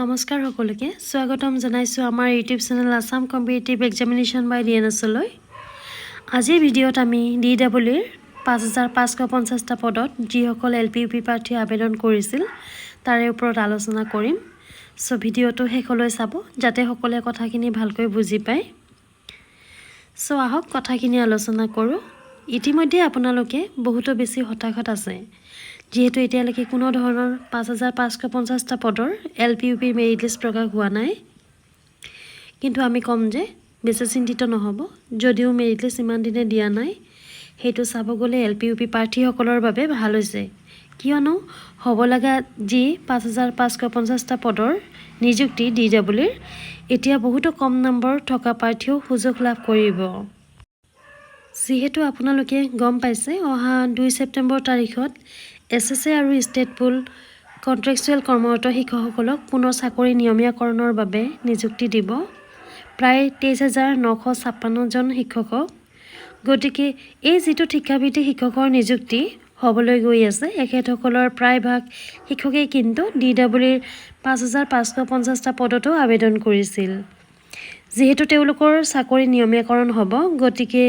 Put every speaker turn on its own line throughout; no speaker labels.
নমস্কাৰ সকলোকে স্বাগতম জনাইছো আমাৰ YouTube channel Assam competitive examination by ডিএনএছলৈ। আজিৰ ভিডিঅ'ত আমি ডিডব্লিউৰ 5550টা পদত যিসকল এলপিইউপি প্ৰাৰ্থী আবেদন কৰিছিল তাৰে ওপৰত আলোচনা কৰিম। সো ভিডিঅ'টো শেষলৈ চাব যাতে সকলোৱে কথাখিনি ভালকৈ বুজি পায়। সো আহক কথাখিনি আলোচনা কৰোঁ। ইতিমধ্যে আপোনালোকে বহুতো বেছি হতাশাত আছে যেহেতু এতিয়ালৈকে কোনো ধৰণৰ 5550টা পদৰ এলপিইউপি মেৰিট লিষ্ট প্ৰকাশ হোৱা নাই। কিন্তু আমি কম যে বেছি চিন্তিত নহ'ব, যদিও মেৰিট লিষ্ট ইমান দিনে দিয়া নাই সেইটো চাব গ'লে এলপিইউপি প্ৰাৰ্থীসকলৰ বাবে ভাল হৈছে, কিয়নো হ'ব লগা যি 5550টা পদৰ নিযুক্তি ডিডব্লিউৰ এতিয়া বহুতো কম নম্বৰ থকা প্ৰাৰ্থীও সুযোগ লাভ কৰিব। যিহেতু আপোনালোকে গম পাইছে অহা 2 ছেপ্টেম্বৰ তাৰিখত এছএছএ আৰু ষ্টেট পুল কণ্ট্ৰেকচুৱেল কৰ্মৰত শিক্ষকসকলক পুনৰ চাকৰি নিয়মীয়াকৰণৰ বাবে নিযুক্তি দিব প্ৰায় 23,956 জন শিক্ষকক। গতিকে এই যিটো শিক্ষাভিত্তিক শিক্ষকৰ নিযুক্তি হ'বলৈ গৈ আছে এখেতসকলৰ প্ৰায়ভাগ শিক্ষকেই কিন্তু ডিডব্লিউৰ 5550টা পদতো আবেদন কৰিছিল। যিহেতু তেওঁলোকৰ চাকৰি নিয়মীয়াকৰণ হ'ব গতিকে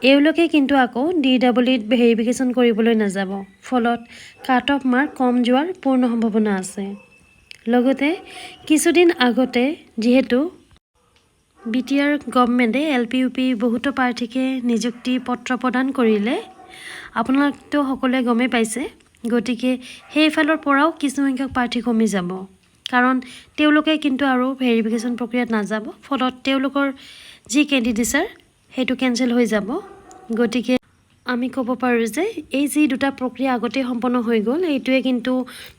এওঁলোকে কিন্তু আকৌ ডিডব্লিউত ভেৰিফিকেশ্যন কৰিবলৈ নাযাব, ফলত কাট অফ মাৰ্ক কম যোৱাৰ পূৰ্ণ সম্ভাৱনা আছে। লগতে কিছুদিন আগতে যিহেতু বিটিআৰ গভৰ্ণমেণ্টে এলপিইউপি বহুতো প্ৰাৰ্থীকে নিযুক্তি পত্ৰ প্ৰদান কৰিলে আপোনালোকতো সকলোৱে গমেই পাইছে। গতিকে সেইফালৰ পৰাও কিছুসংখ্যক প্ৰাৰ্থী কমি যাব, কাৰণ তেওঁলোকে কিন্তু আৰু ভেৰিফিকেশ্যন প্ৰক্ৰিয়াত নাযাব, ফলত তেওঁলোকৰ যি কেণ্ডিডেচাৰ সেইটো কেঞ্চেল হৈ যাব। গতিকে আমি ক'ব পাৰোঁ যে এই যি দুটা প্ৰক্ৰিয়া আগতে সম্পন্ন হৈ গ'ল এইটোৱে কিন্তু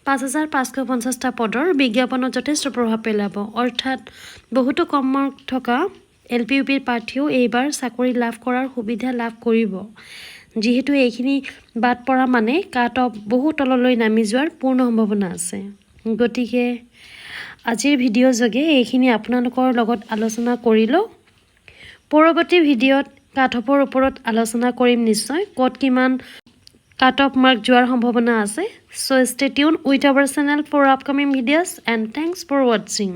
5550টা পদৰ বিজ্ঞাপনত যথেষ্ট প্ৰভাৱ পেলাব, অৰ্থাৎ বহুতো কম মাৰ্ক থকা এলপিইউপিৰ প্ৰাৰ্থীও এইবাৰ চাকৰি লাভ কৰাৰ সুবিধা লাভ কৰিব। যিহেতু এইখিনি বাদ পৰা মানে কাট অফ বহু তললৈ নামি যোৱাৰ পূৰ্ণ সম্ভাৱনা আছে। গতিকে আজিৰ ভিডিঅ' যোগে এইখিনি আপোনালোকৰ লগত আলোচনা কৰিলোঁ। পৰৱৰ্তী ভিডিঅ'ত কাট অফৰ ওপৰত আলোচনা কৰিম নিশ্চয়, ক'ত কিমান কাট অফ মাৰ্ক যোৱাৰ সম্ভাৱনা আছে। So stay tuned with our channel for upcoming videos and thanks for watching.